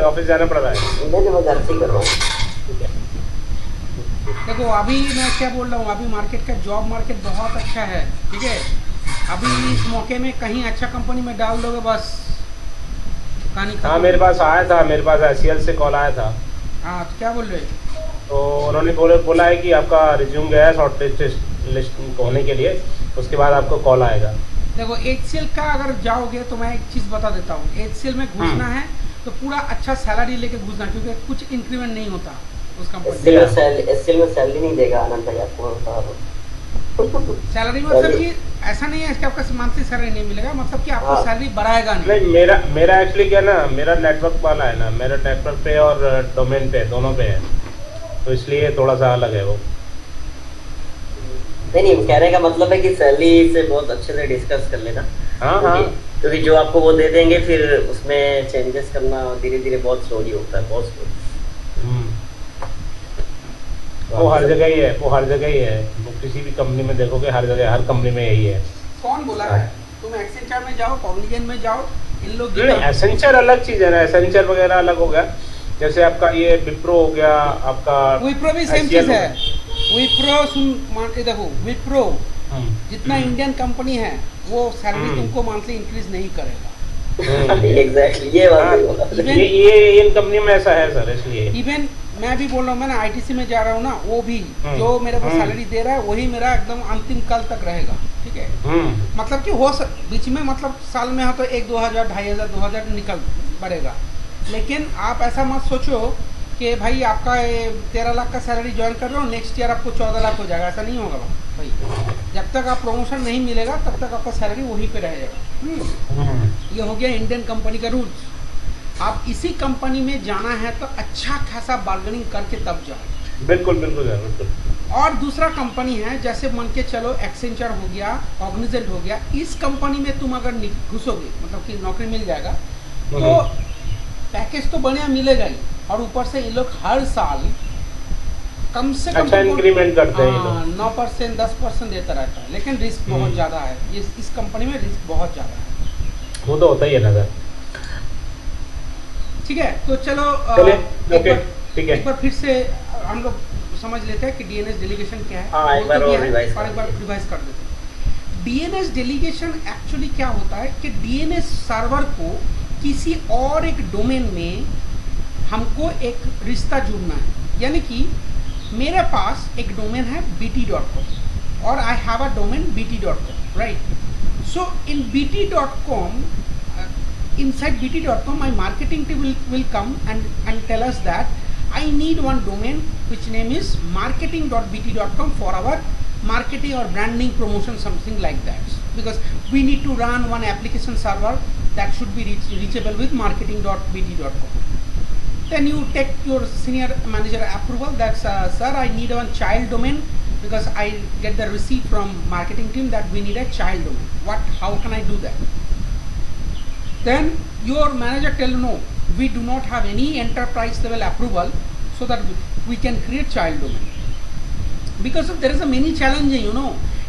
Office जाना पड़ रहा है। नहीं मैं घर से ही कर रहा हूँ। ठीक है। देखो अभी मैं क्या बोल रहा हूँ, अभी मार्केट का जॉब मार्केट बहुत अच्छा है, ठीक है। अभी इस मौके में कहीं अच्छा कंपनी में डाल दोगे बस कहानी हाँ, खत्म। मेरे पास आया था, मेरे पास एससीएल से कॉल आया था। हाँ तो क्या बोल रहे हो? तो उन्होंने बोला है कि आपका रिज्यूम गया है शॉर्ट लिस्ट होने के लिए, उसके बाद आपको कॉल आएगा। देखो एचसीएल का अगर जाओगे तो मैं एक चीज़ बता देता हूँ, एचसीएल में घुसना है तो पूरा अच्छा सैलरी लेके घुसना, क्योंकि कुछ इंक्रीमेंट नहीं होता उस कंपनी में। एससीएल में सैलरी नहीं देगा आनंद भाई, आपको बता रहा हूँ। सैलरी मतलब कि ऐसा नहीं है कि आपका मंथली सैलरी नहीं मिलेगा, मतलब कि आपको हाँ सैलरी बढ़ाएगा नहीं। नहीं, मेरा एक्चुअली क्या ना, मेरा नेटवर्क वाला है ना, मेरा नेटवर्क पे और डोमेन पे दोनों पे है, तो इसलिए थोड़ा सा अलग है वो। नहीं कहने का मतलब है कि सैलरी से बहुत अच्छे से डिस्कस कर लेना, हाँ हाँ। क्योंकि जो आपको वो दे देंगे फिर उसमें चेंजेस करना धीरे धीरे बहुत स्लोली होता है, बहुत स्लो। वो हर जगह ही है, वो हर जगह ही है, वो किसी भी कंपनी में देखोगे, हर जगह हर कंपनी में यही है। कौन बोला है? तुम एक्सेंचर में जाओ, कॉग्निजेंट में जाओ, इन लोग नहीं, एसेंचर अलग चीज है ना, एसेंचर वगैरह अलग हो गया। जैसे आपका ये विप्रो हो गया, आपका विप्रो भी सेम HCL चीज है। विप्रो सुन मान के देखो, विप्रो जितना इंडियन कंपनी है वो सैलरी तुमको मंथली इंक्रीज नहीं करेगा। एग्जैक्टली ये बात हाँ, है। ये इन कंपनी में ऐसा है सर, इसलिए। इवन मैं भी बोल रहा हूँ, मैं ना आईटीसी में जा रहा हूँ ना, वो भी जो मेरे को सैलरी दे रहा है वही मेरा एकदम अंतिम कल तक रहेगा, ठीक है। मतलब कि बीच में मतलब साल में हो तो 1-2 हज़ार 2,500 2,000 निकल बढ़ेगा, लेकिन आप ऐसा मत सोचो कि भाई आपका 13 लाख का सैलरी ज्वाइन कर रहे हो, नेक्स्ट ईयर आपको 14 लाख हो जाएगा, ऐसा नहीं होगा भाई। जब तक आप प्रमोशन नहीं मिलेगा तब तक आपका सैलरी वहीं पे रहेगा। ये हो गया इंडियन कंपनी का रूल्स। आप इसी कंपनी में जाना है तो अच्छा खासा बार्गेनिंग करके तब जाओ। बिल्कुल बिल्कुल है, बिल्कुल। और दूसरा कंपनी है, जैसे मान के चलो एक्सेंचर हो गया, कॉग्निजेंट हो गया, इस कंपनी में तुम अगर घुसोगे, मतलब कि नौकरी मिल जाएगा, तो पैकेज तो बढ़िया मिलेगा ही, और ऊपर से ये लोग हर साल कम से कम अच्छा इंक्रीमेंट करते हैं ये लोग। 9% 10% देता रहता है, लेकिन रिस्क बहुत ज़्यादा है, इस कंपनी में रिस्क बहुत ज़्यादा है। वो तो होता ही है ना सर। ठीक है, तो चलो एक बार फिर से हम लोग समझ लेते हैं कि डीएनएस डेलीगेशन क्या है। हाँ, एक बार और रिवाइज कर देते हैं। डीएनएस डेलीगेशन एक्चुअली क्या होता है कि डीएनएस सर्वर को किसी और एक डोमेन में हमको एक रिश्ता जुड़ना है, यानी कि मेरे पास एक डोमेन है bt.com और I have a domain bt.com, right. So in bt.com, inside bt.com my marketing team will come and tell us that I need one domain which name is marketing.bt.com for our marketing or branding promotion, something like that, because we need to run one application server that should be reachable with marketing.bt.com. Then you take your senior manager approval that sir I need one child domain, because I get the receipt from marketing team that we need a child domain. How can I do that? Then your manager tell no, we do not have any enterprise level approval so that we can create child domain, because there is a many challenging,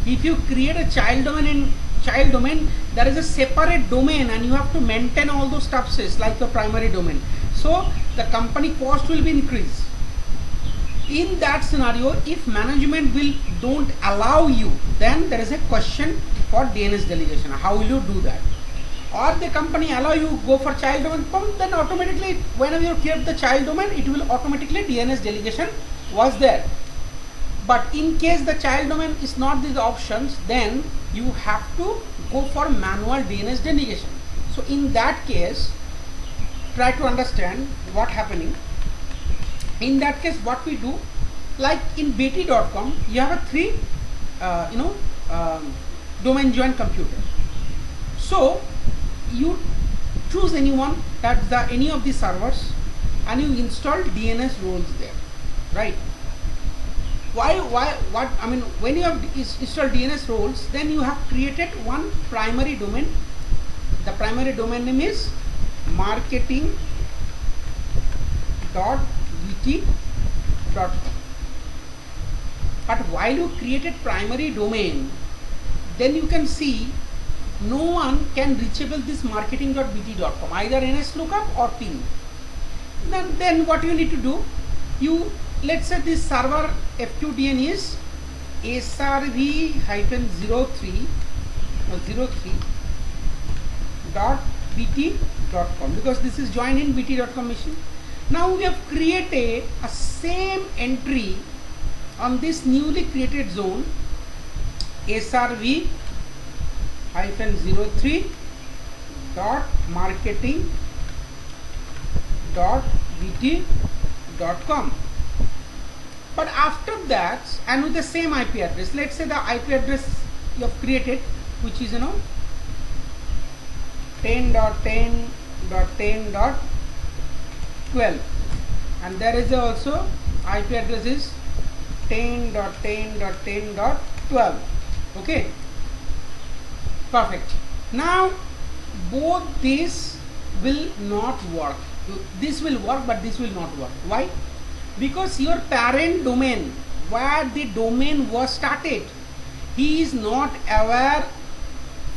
if you create a child domain there is a separate domain and you have to maintain all those stuffs like your primary domain, so the company cost will be increased. In that scenario, if management don't allow you, then there is a question for DNS delegation. How will you do that? Or the company allow you go for child domain, then automatically whenever you create the child domain, it will automatically DNS delegation was there. But in case the child domain is not these options, then you have to go for manual DNS delegation. So in that case, try to understand what happening. In that case, what we do, like in bt.com, you have a 3 domain joined computer. So you choose anyone, that's any of the servers, and you install DNS roles there, right? When you have installed DNS roles, then you have created one primary domain. The primary domain name is marketing.bt.com. But while you created primary domain, then you can see no one can reachable this marketing.bt.com, either NS lookup or ping. Then what you need to do, you, let's say this server FQDN is srv-03 or 03 dot bt.com, because this is joined in bt.com machine. Now we have created a same entry on this newly created zone srv-03 dot marketing dot bt.com. But after that, and with the same IP address, let's say the IP address you have created, which is 10.10.10.12, and there is also IP address is 10.10.10.12. okay, perfect. Now both these will not work. This will work, but this will not work. Why? Because your parent domain, where the domain was started, he is not aware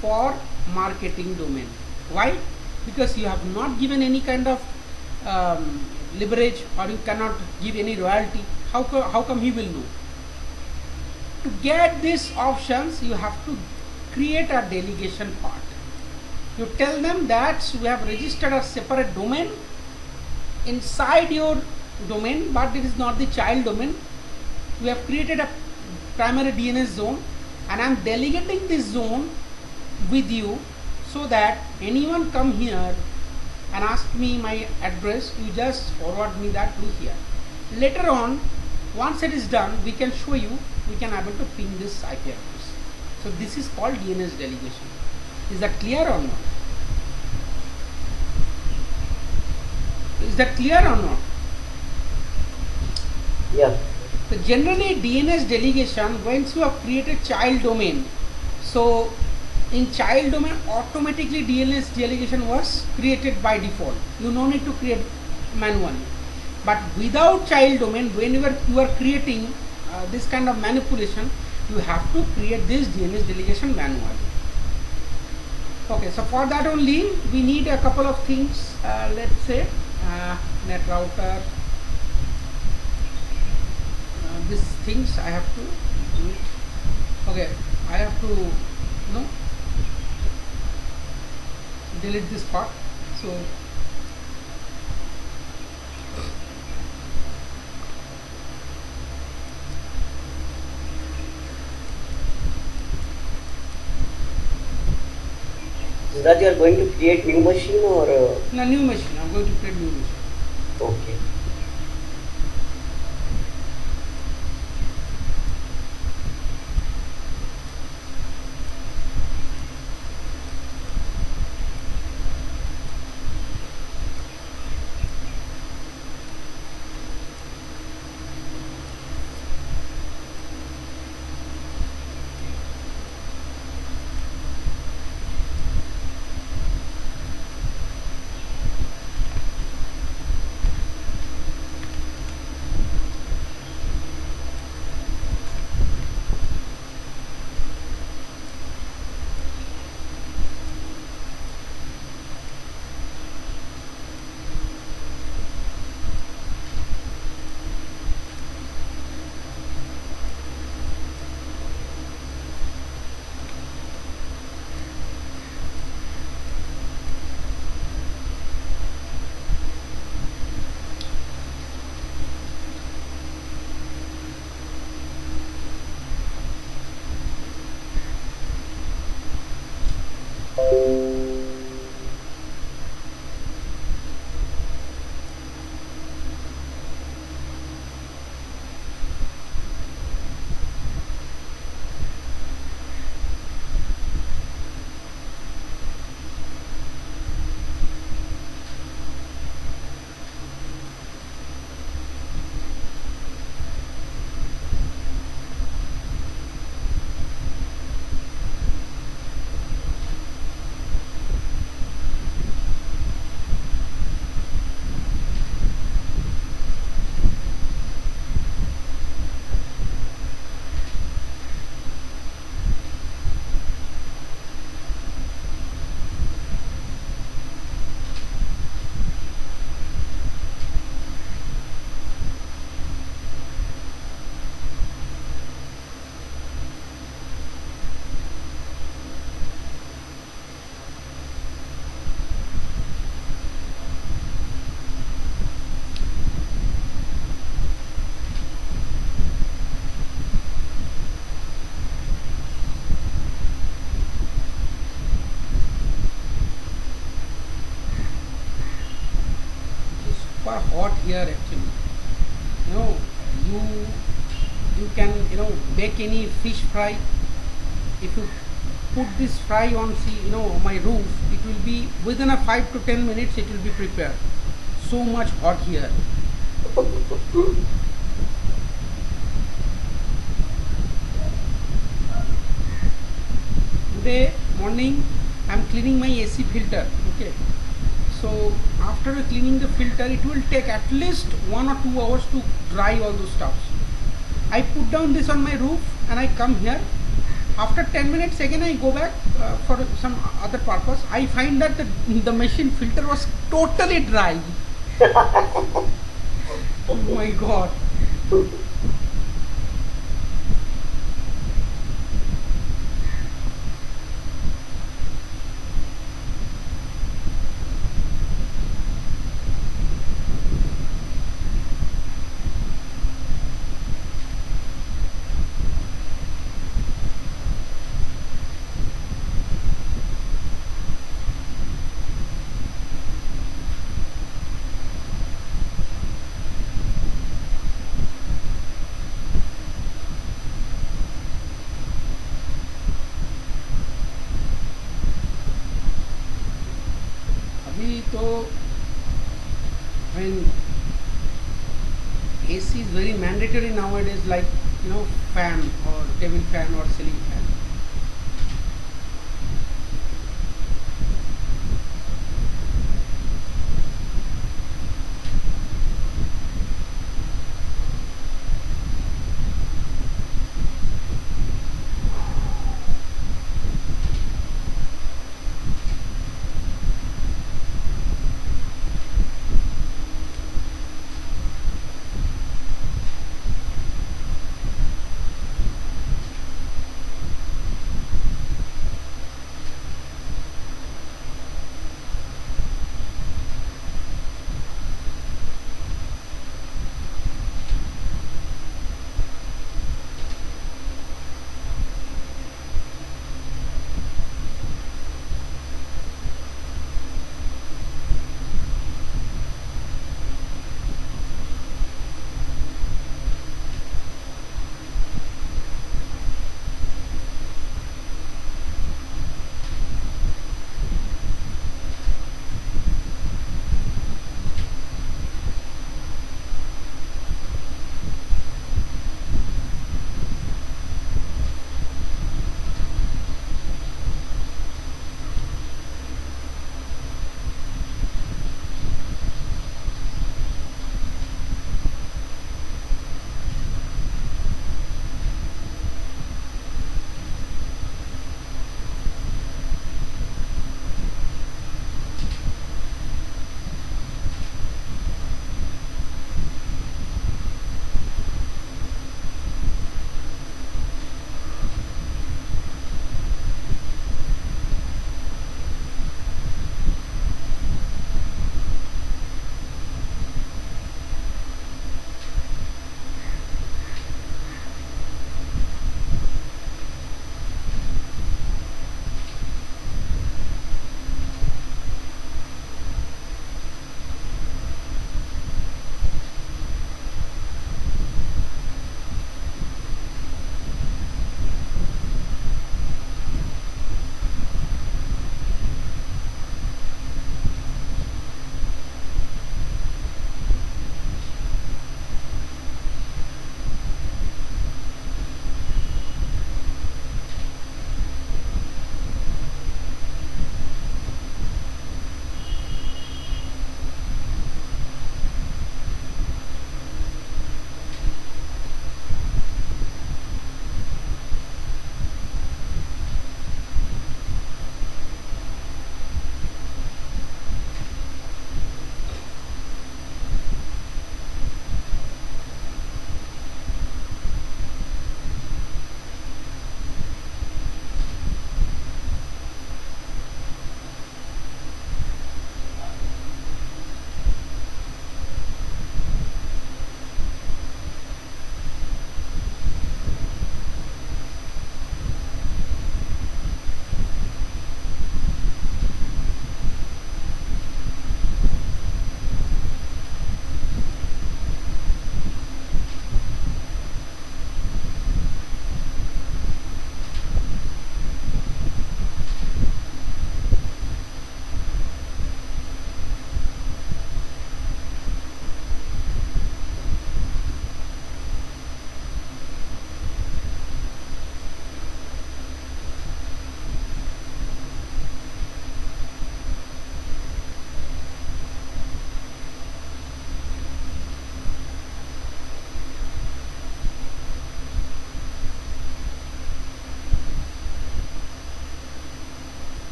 for marketing domain. Why? Because you have not given any kind of leverage, or you cannot give any royalty. How come he will know? To get these options, you have to create a delegation part. You tell them that we have registered a separate domain inside your domain, but it is not the child domain. We have created a primary DNS zone, and I am delegating this zone with you, so that anyone come here and ask me my address, you just forward me that to here. Later on, once it is done, we can show you, we can able to ping this IP address. So this is called DNS delegation. Is that clear or not? Is that clear or not? Yeah. So generally DNS delegation, once you have created child domain, so in child domain automatically DNS delegation was created by default. You no need to create manually. But without child domain, whenever you are creating this kind of manipulation, you have to create this DNS delegation manually. Okay, so for that only we need a couple of things. Let's say net router, these things I have to do it. Okay, I have to delete this part. So that you are going to create new machine or no, new machine. I'm going to create new machine. okay. super hot here actually. You know, you can bake any fish fry. If you put this fry on my roof, it will be within a 5 to 10 minutes it will be prepared. So much hot here. Today morning I am cleaning my AC filter. Okay, so after cleaning the filter, it will take at least 1 or 2 hours to dry all those stuffs. I put down this on my roof and I come here. After 10 minutes again I go back for some other purpose. I find that the machine filter was totally dry. Oh my god. अभी तो I mean AC is very mandatory nowadays, like fan or table fan or ceiling fan.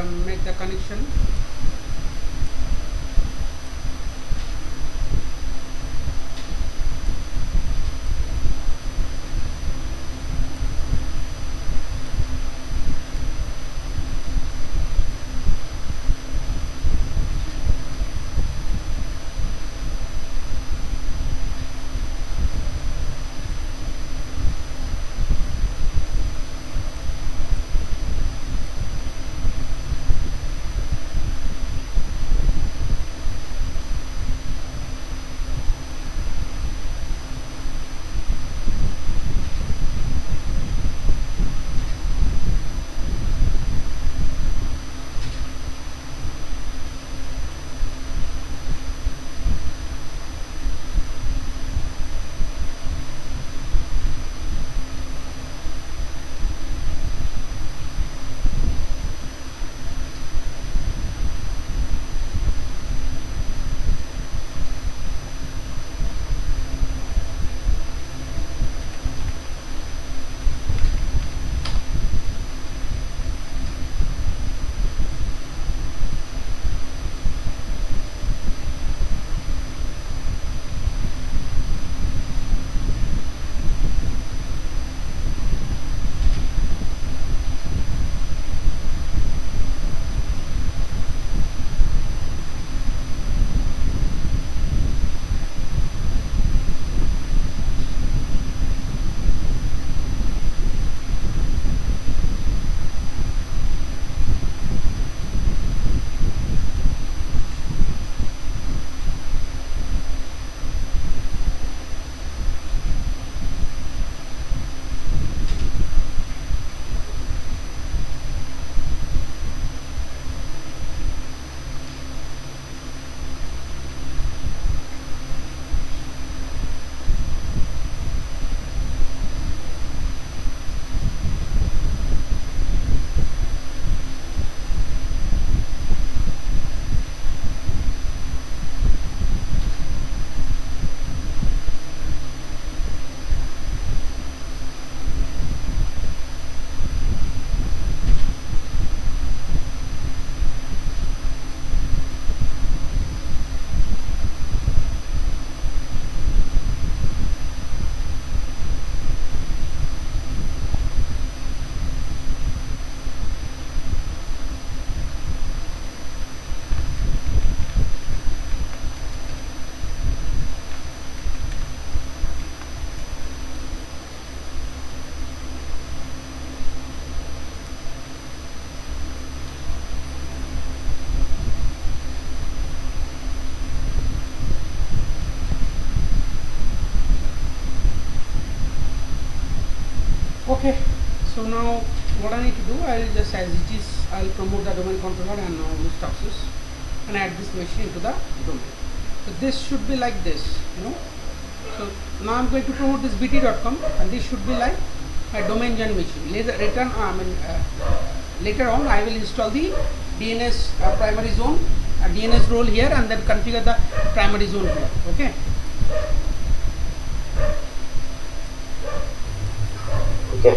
make the connection. Okay, so now what I need to do, I'll just, as it is, I'll promote the domain controller and all those taxes and add this machine into the domain. So this should be like this, you know. So now I'm going to promote this bt.com and this should be like my domain gen machine. Later on I will install the DNS primary zone, DNS role here, and then configure the primary zone here. Okay. Okay.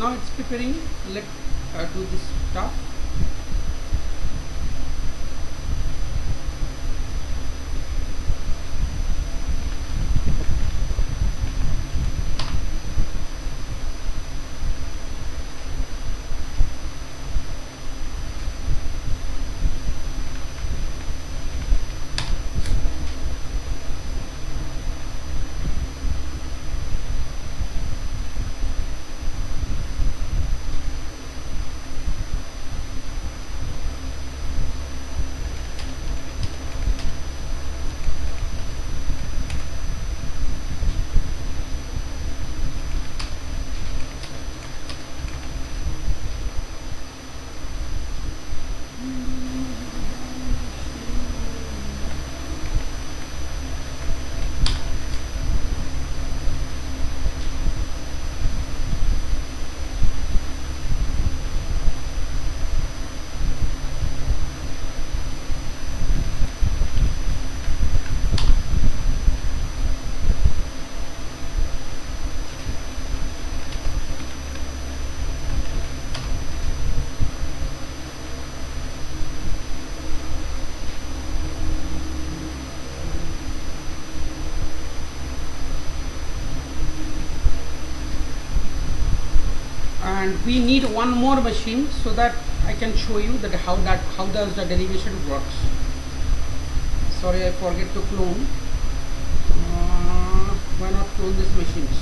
now it's preparing. Let do this stuff. And we need one more machine so that I can show you that how does the delegation works. Sorry, I forget to clone. Why not clone these machines?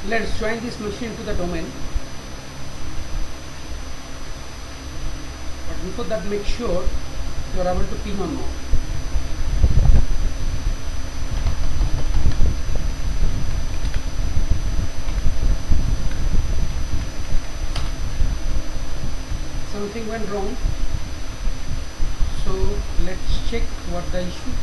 let's join this machine to the domain. But before that, make sure you are able to ping or not. Something went wrong, so let's check what the issue.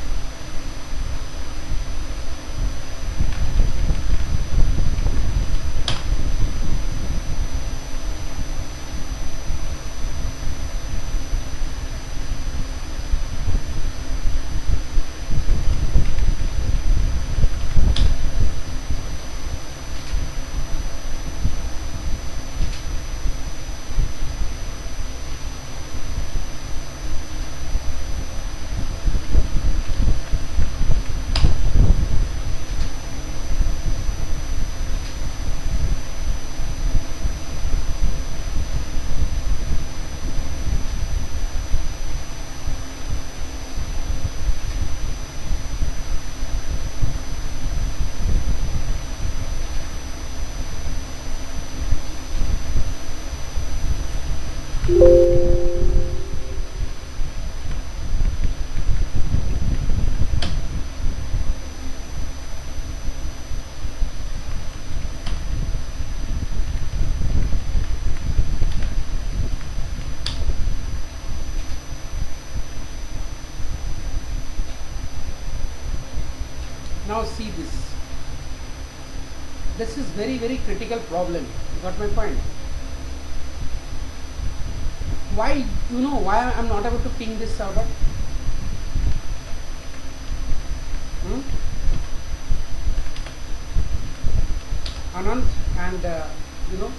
Now see this. This is very critical problem. You got my point? Why, you know why I'm not able to ping this server? Anand and you know,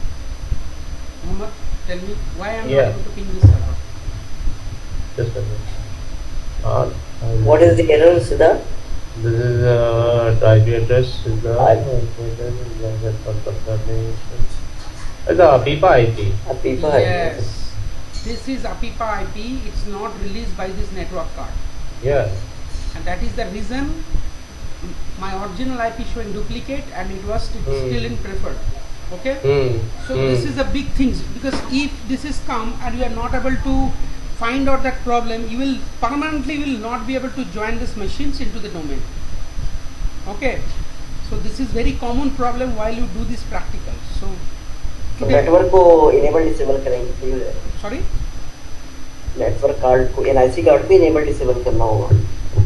Muhammad, tell me why I'm not able to ping this server. Just a minute. What is the error, Siddharth? This is the IP address. Is the it's a Apipa IP. Apipa. Yes, this is Apipa IP. It's not released by this network card. Yeah. And that is the reason my original IP showing duplicate and it was still in preferred. Okay. So this is a big thing, because if this is come and you are not able to find out that problem, you will permanently will not be able to join these machines into the domain. Okay. So this is very common problem while you do this practical. So today, network को enable disable करेंगे. sorry. Network card को NIC card भी enable disable करना होगा.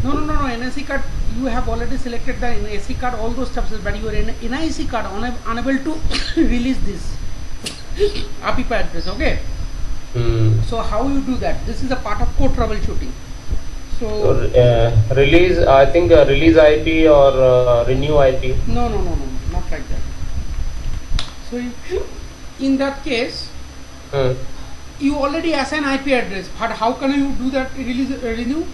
No, NIC card, you have already selected the NIC card, all those stuff, but your NIC card unable to release this Apipa address, okay? So how you do that? This is a part of code troubleshooting. So release, I think release IP or renew IP. No, not like that. So in that case, you already assign IP address, but how can you do that renew?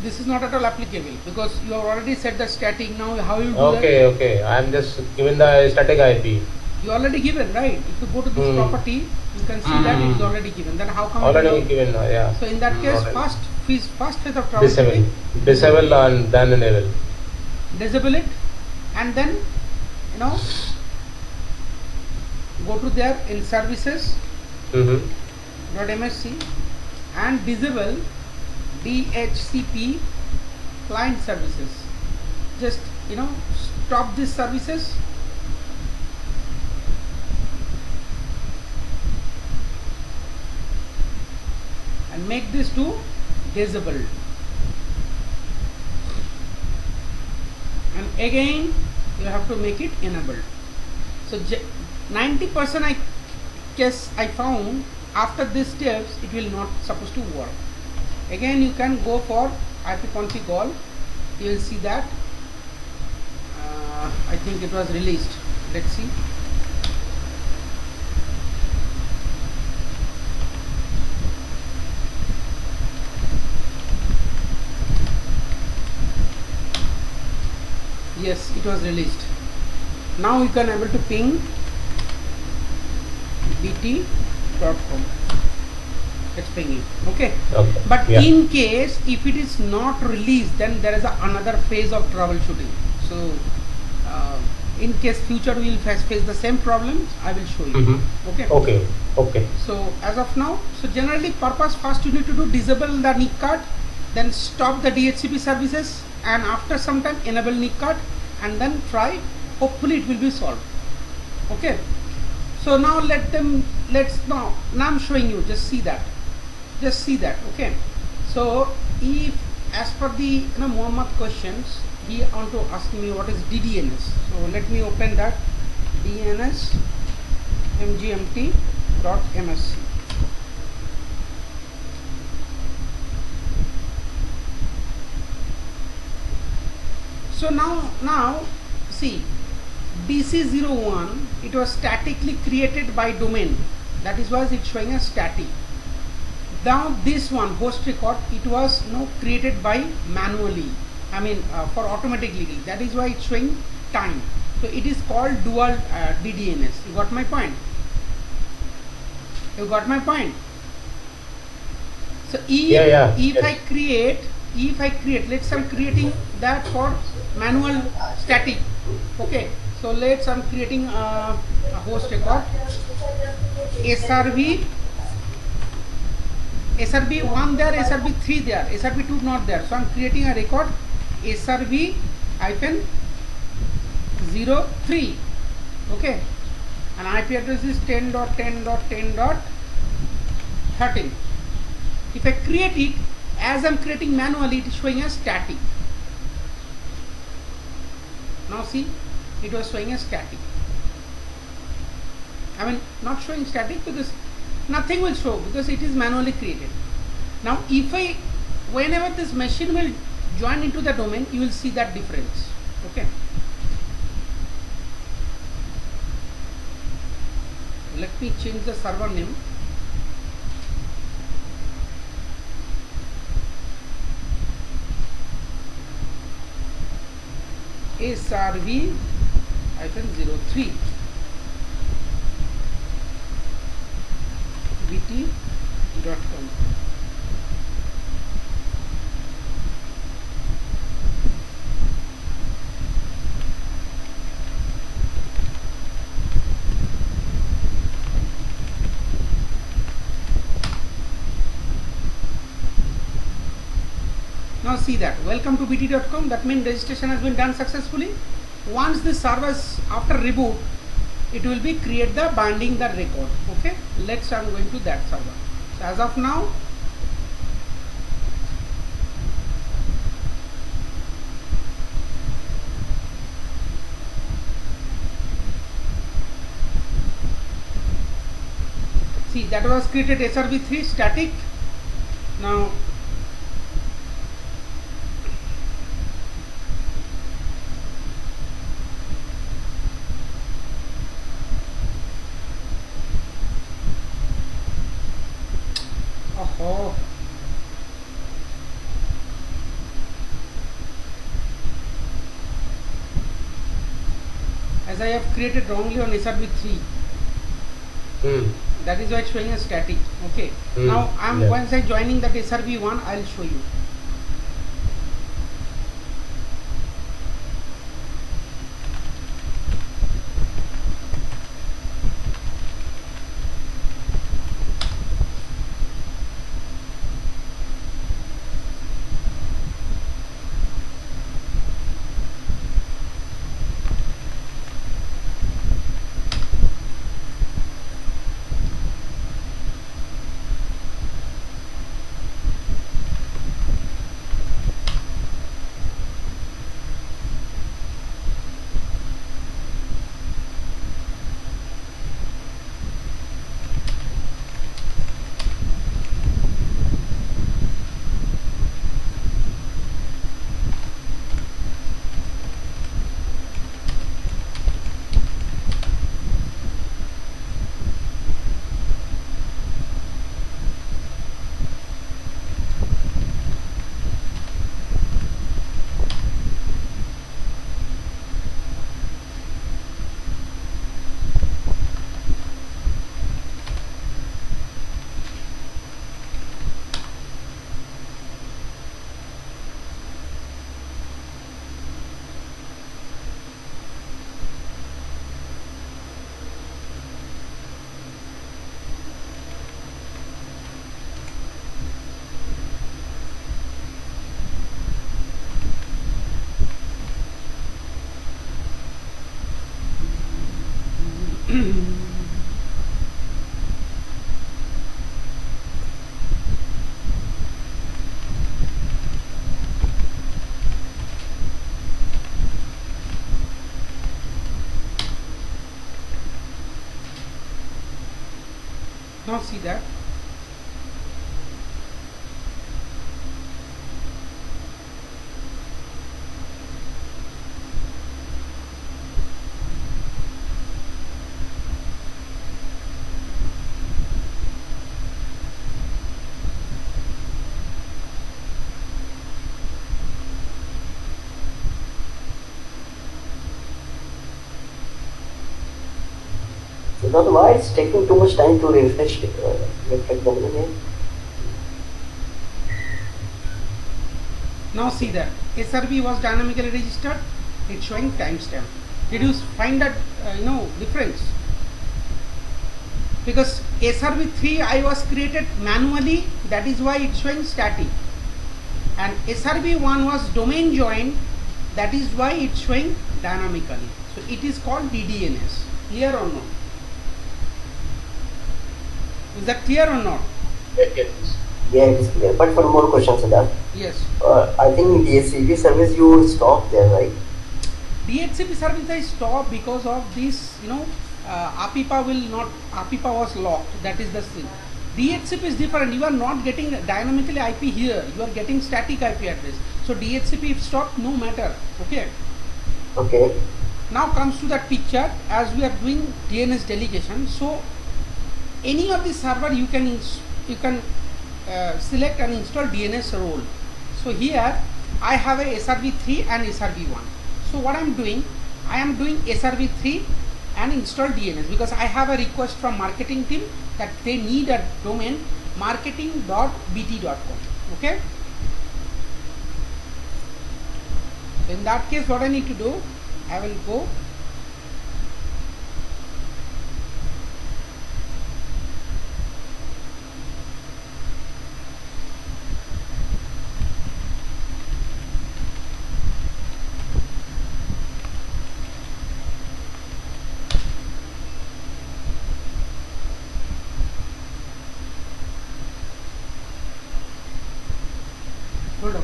This is not at all applicable because you have already set the static. Now how you do that? Okay. I am just given the static IP. You already given, right? If you go to this property, you can see that it is already given. Then how come already given? Yeah. So in that case, first phase of troubleshooting, disable and then enable. Disable it, and then go to there in services. .msc and disable DHCP client services. Just stop these services and make this to disabled, and again you have to make it enabled. So 90% I guess I found after these steps it will not supposed to work. Again you can go for ipconfig all. You will see that I think it was released. Let's see. Yes, it was released. Now you can able to ping bt.com. It's pinging. Okay. But in case if it is not released, then there is another phase of troubleshooting. So in case future we will face the same problem, I will show you. Okay. Okay. Okay. So as of now, so generally purpose, first you need to do disable the NIC card, then stop the DHCP services, and after some time enable NIC card, and then try. Hopefully it will be solved. Okay. So now now I'm showing you. Just see that. Okay. So if as per the Muhammad questions, he want to ask me what is DDNS. So let me open that. DNS mgmt.msc. So now see, DC01, it was statically created by domain. That is why it's showing as static. Now this one, host record, it was created by manually. I mean for automatically. That is why it's showing time. So it is called dual DDNS. You got my point? So if I create, let's say I'm creating that for manual static. Okay. So let's I'm creating a host record SRV 1 there, SRV 3 there, SRV 2 not there. So I'm creating a record SRV -03. Okay, and IP address is 10.10.10.13. If I create it as I'm creating manually, it is showing as static. Now see, it was showing as static. I mean not showing static because nothing will show because it is manually created. Now if whenever this machine will join into the domain, you will see that difference. Okay. Let me change the server name. SRV-03 bt.com. Now see that, welcome to bt.com. That means registration has been done successfully. Once the servers, after reboot, it will be create the binding the record. Okay, let's I'm going to that server. So as of now, see that was created SRV3 static. Now as I have created wrongly on SRV3, that is why it's showing as static. Okay. Now once I joining that SRV1, I'll show you. Now see that. Siddharth, why it's taking too much time to refresh reflect them again? Now see that SRV was dynamically registered. It's showing timestamp. Did you find that difference? Because SRV3 I was created manually, that is why it's showing static, and SRV1 was domain joined, that is why it's showing dynamically. So it is called DDNS. Clear or not? Is that clear or not? Yes. Yeah, it is clear. But for more questions, Siddharth, Yes. I think DHCP service you stop there, right? DHCP service I stopped because of this, APIPA was locked, that is the thing. DHCP is different, you are not getting dynamically IP here, you are getting static IP address. So DHCP if stopped, no matter, okay. Okay. Now comes to that picture, as we are doing DNS delegation. So any of the server you can select and install DNS role. So here I have a SRV3 and SRV1. So what I am doing SRV3 and install DNS, because I have a request from marketing team that they need a domain marketing.bt.com. Okay. In that case, what I need to do, I will go hold on.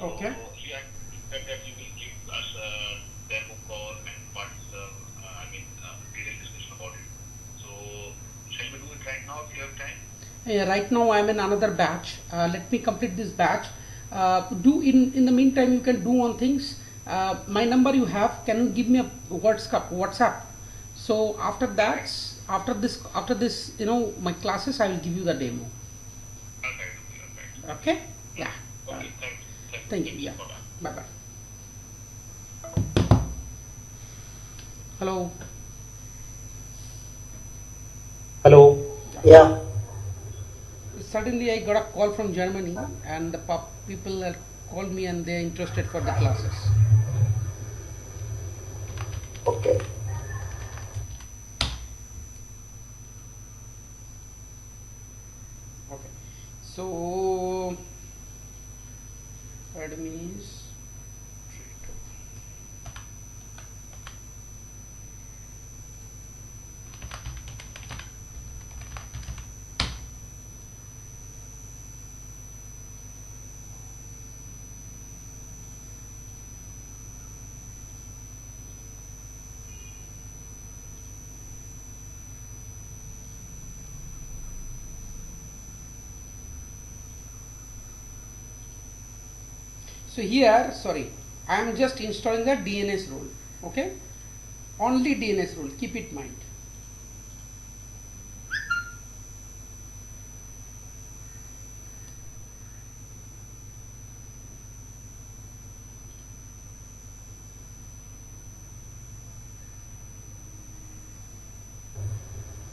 Okay. Right now I am in another batch. Let me complete this batch. Do in the meantime you can do one things. My number you have. Can you give me a WhatsApp? So after that, after this, my classes, I will give you the demo. Okay. Yeah. Thank you. Yeah. Bye bye. Hello. Hello. Yeah. Suddenly I got a call from Germany, and the people have called me and they're interested for the classes. Okay. Okay. So admins. So here, sorry, I am just installing the DNS role. Okay, only DNS role. Keep it in mind.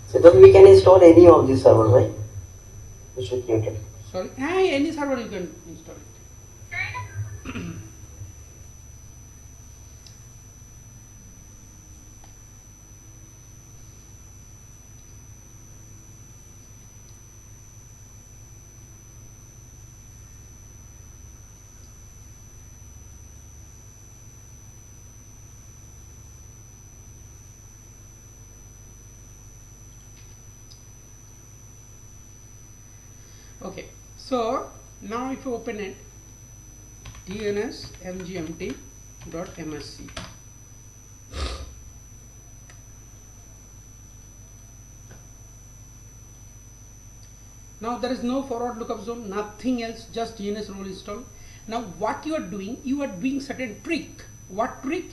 So then we can install any of these server, right? Which we created. Sorry, any server you can install it. Okay, so now if you open it, DNS mgmt.msc. Now there is no forward lookup zone, nothing else, just DNS role installed. Now what you are doing certain trick. What trick?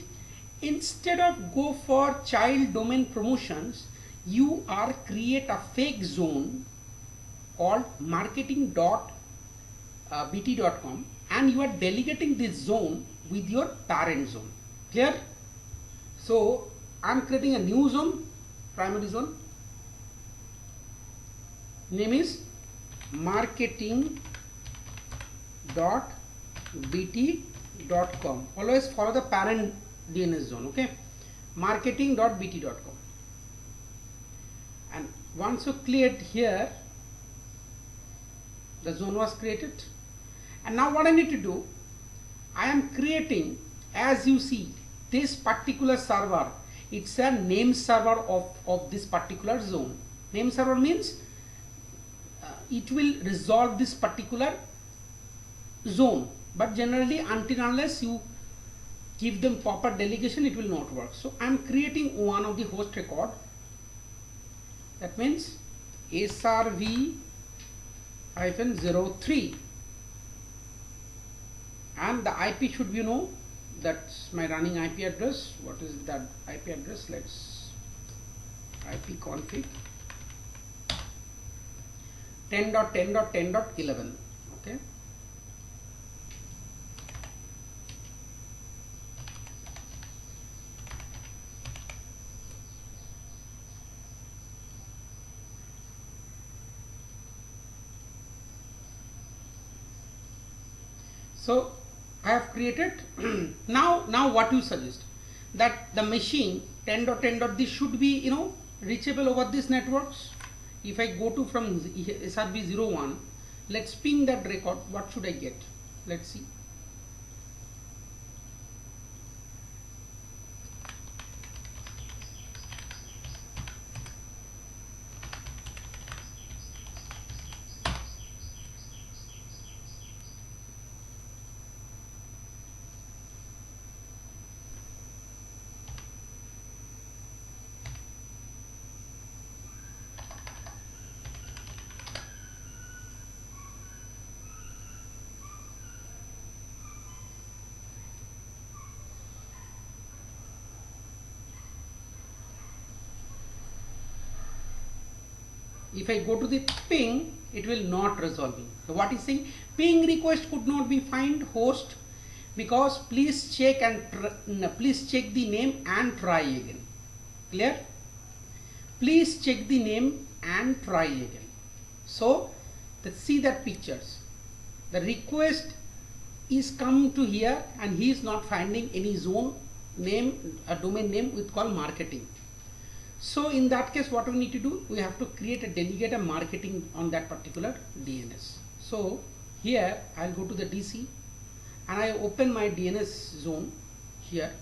Instead of go for child domain promotions, you are create a fake zone called marketing.bt.com and you are delegating this zone with your parent zone. Clear? So I am creating a new zone, primary zone. Name is marketing.bt.com. Always follow the parent DNS zone. Okay, marketing.bt.com. And once you cleared here, the zone was created. And now what I need to do, I am creating, as you see, this particular server. It's a name server of this particular zone. Name server means it will resolve this particular zone, but generally until unless you give them proper delegation, it will not work. So I am creating one of the host record. That means SRV-03 and the IP should be that's my running IP address. What is that IP address? Let's IP config 10.10.10.11. okay, so I have created. now what you suggest, that the machine 10.10. This should be reachable over these networks. If I go to from SRV01, let's ping that record. What should I get? Let's see. If I go to the ping, it will not resolving. So what is saying? Ping request could not be find host because please check and please check the name and try again. Clear? Please check the name and try again. So let's see that pictures. The request is come to here and he is not finding any zone name, a domain name with called marketing. So in that case, what we need to do, we have to create a delegate a marketing on that particular DNS. So here I'll go to the DC and I open my DNS zone here,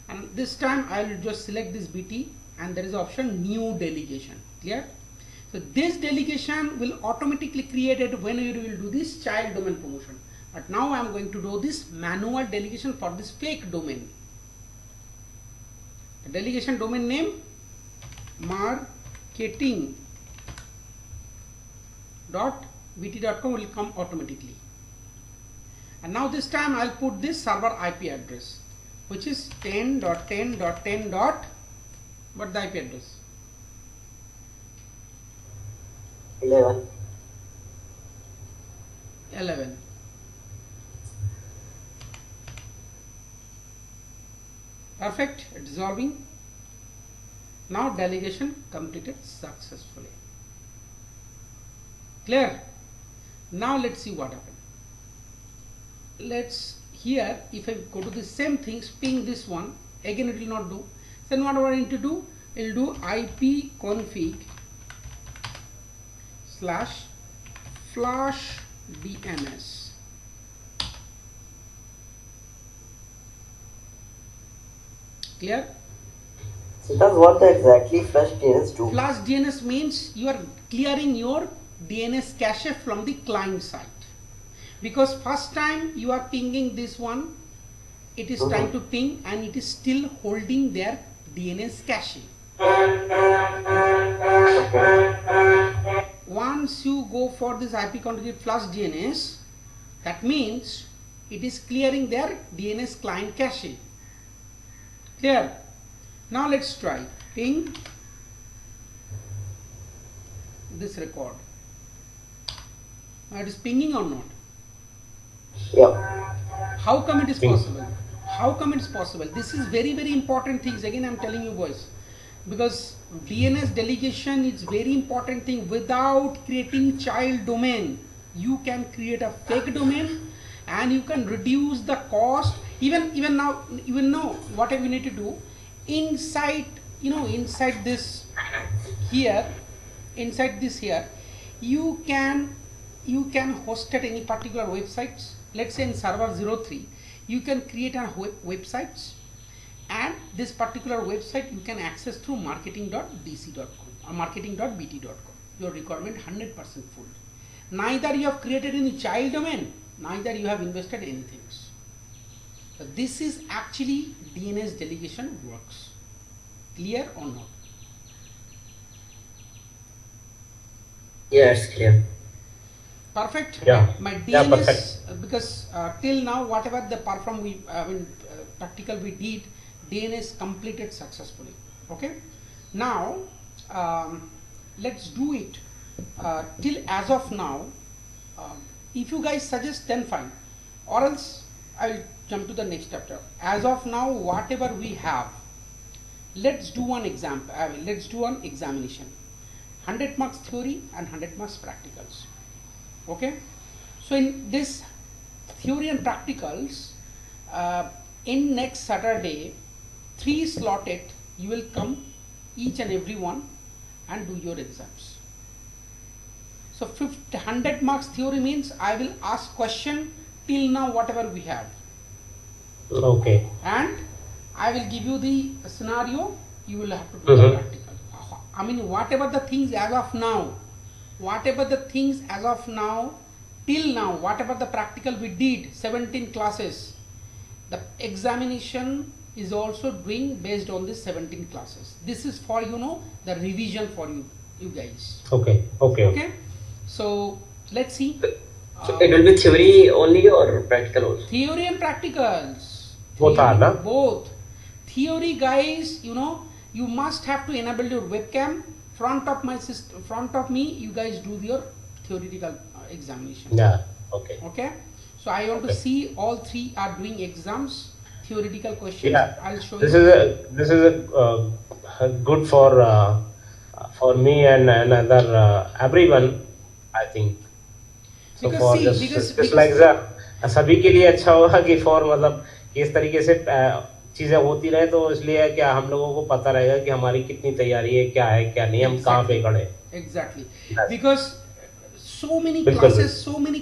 and this time I will just select this BT and there is option new delegation. Clear? So this delegation will automatically create it when you will do this child domain promotion. But now I am going to do this manual delegation for this fake domain. The delegation domain name marketing.bt.com will come automatically. And now this time I'll put this server IP address, which is 10.10.10. What the IP address? 11. 11. Perfect. It's dissolving. Now delegation completed successfully. Clear? Now let's see what happened. Let's here, if I go to the same things, ping this one, again it will not do. Then what I need to do? It will do ipconfig / flash DNS. Clear? So does what exactly flash DNS do? Flash DNS means you are clearing your DNS cache from the client side. Because first time you are pinging this one, it is trying to ping and it is still holding their DNS cache. Once you go for this ipconfig flash DNS, that means it is clearing their DNS client cache. Clear? Now let's try ping this record. Now it is pinging or not? Yeah. How come it is Ping. possible? How come it is possible? This is very, very important things. Again, I'm telling you boys, because DNS delegation is very important thing. Without creating child domain, you can create a fake domain and you can reduce the cost. Even now, you will know what we need to do inside. Inside this here, you can host at any particular websites. Let's say in server 03, you can create a websites, and this particular website you can access through marketing.dc.com or marketing.bt.com. Your requirement 100% full. Neither you have created any child domain, neither you have invested anything. So this is actually DNS delegation works. Clear or not? Yeah, it's clear. Perfect. Yeah. My Yeah, DNS, perfect. because till now whatever the perform we practical we did, DNS completed successfully. Okay. Now let's do it till as of now. If you guys suggest, then fine, or else I'll jump to the next chapter. As of now, whatever we have, let's do one example. Let's do one examination. 100 marks theory and 100 marks practicals. Okay. So in this theory and practicals, in next Saturday, 3 slotted, you will come each and every one and do your exams. So 100 marks theory means I will ask question till now whatever we have, Okay. and I will give you the scenario. You will have to do the practical. I mean, whatever the things as of now, till now, whatever the practical we did, 17 classes, the examination is also doing based on this 17 classes. This is for the revision for you guys. Okay. Okay. So let's see. So it will be theory only or practical also? Theory and practicals. Both are, na? Both. Theory, guys, you must have to enable your webcam. Front of me, you guys do your theoretical examination. Yeah. Okay. Okay. So I want to Okay. see all 3 are doing exams, theoretical questions. Yeah. I'll show This you. is a good for me and another everyone, I think. So Because for see, just because like that, सभी के लिए अच्छा होगा कि for मतलब इस तरीके से चीजें होती रहे, तो इसलिए क्या हम लोगों को पता रहेगा कि हमारी कितनी तैयारी है, क्या नहीं, हम कहाँ पे खड़े हैं. Exactly. Yes. Because so many बिल्कुल.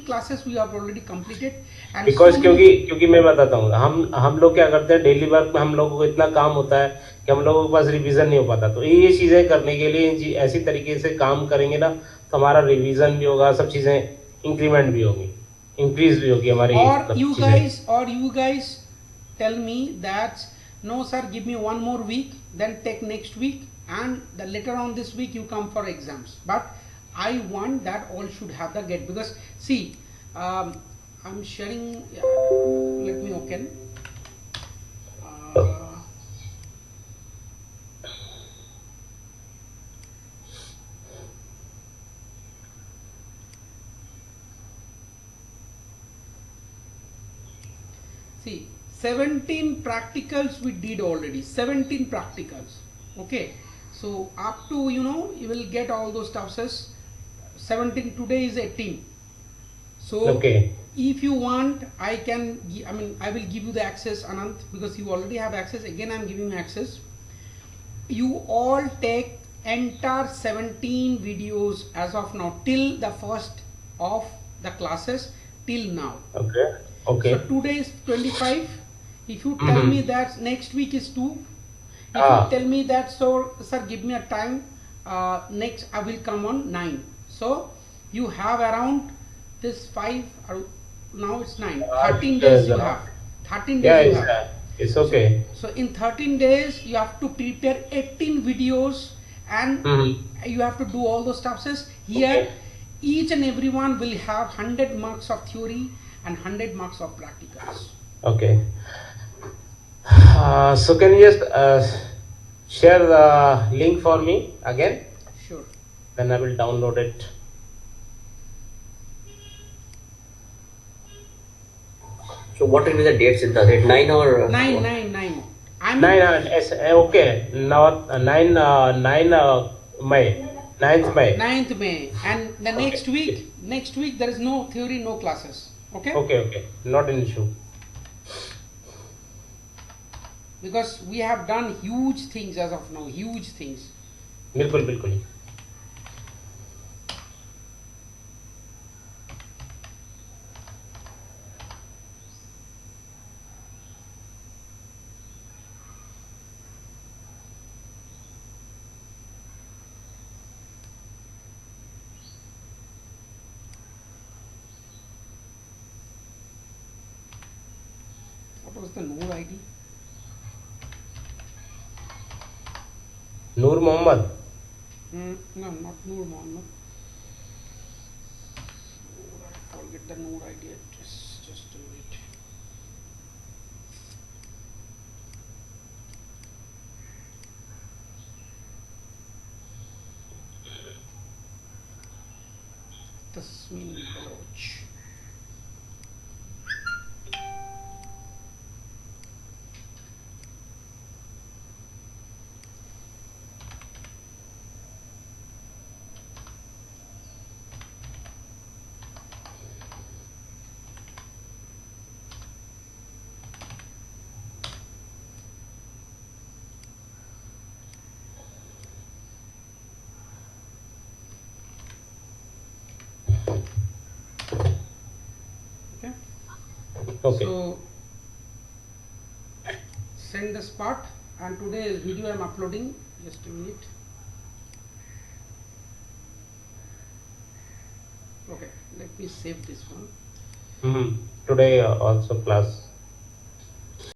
classes we have already completed, and because so many, क्योंकि मैं बताता हूँ, हम लोग क्या करते हैं, डेली वर्क में हम लोगों को इतना काम होता है कि हम लोगों के पास रिवीजन नहीं हो पाता. तो ये चीजें करने के लिए ऐसी तरीके से काम करेंगे ना, तो हमारा रिवीजन भी होगा, सब चीजें इंक्रीमेंट भी होगी, इंक्रीज भी होगी हमारी. or you guys tell me that no sir, give me 1 more week, then take next week, and later on this week you come for exams. But I want that all should have the get, because see, I'm sharing. Yeah, let me open. Uh, See, 17 practicals we did already. 17 practicals. Okay. So up to, you will get all those stuffs as 17. Today is 18. So Okay. if you want, I will give you the access, Anant, because you already have access. Again, I'm giving you access. You all take entire 17 videos as of now till the first of the classes till now. Okay. So Okay. today is 25. If you tell me that next week is 2, if Ah. you tell me that, so sir, give me a time, next I will come on 9. So you have around this 5, now it's 9. 13 days you have. 13 Yeah, days you have. it's okay. So in 13 days you have to prepare 18 videos and you have to do all those stuffs. Here Okay. each and everyone will have 100 marks of theory and 100 marks of practicals. Okay. So can you just share the link for me again? Sure. Then I will download it. So what will be the date, Siddharth? 9 or 9. what? 9. 9. Okay. Now 9 May. 9th May. 9th May. And the next week there is no theory, no classes. Okay? Okay. Not an issue. Because we have done huge things as of now. Huge things. बिल्कुल. What was the Noor ID? Noor Mohammed. No, not Noor Mohammed. I forget the Noor ID address. Just a minute. Tasmin Baloch. Okay. So send this part, and today's video I am uploading. Just a minute. Okay, let me save this one. Today also class.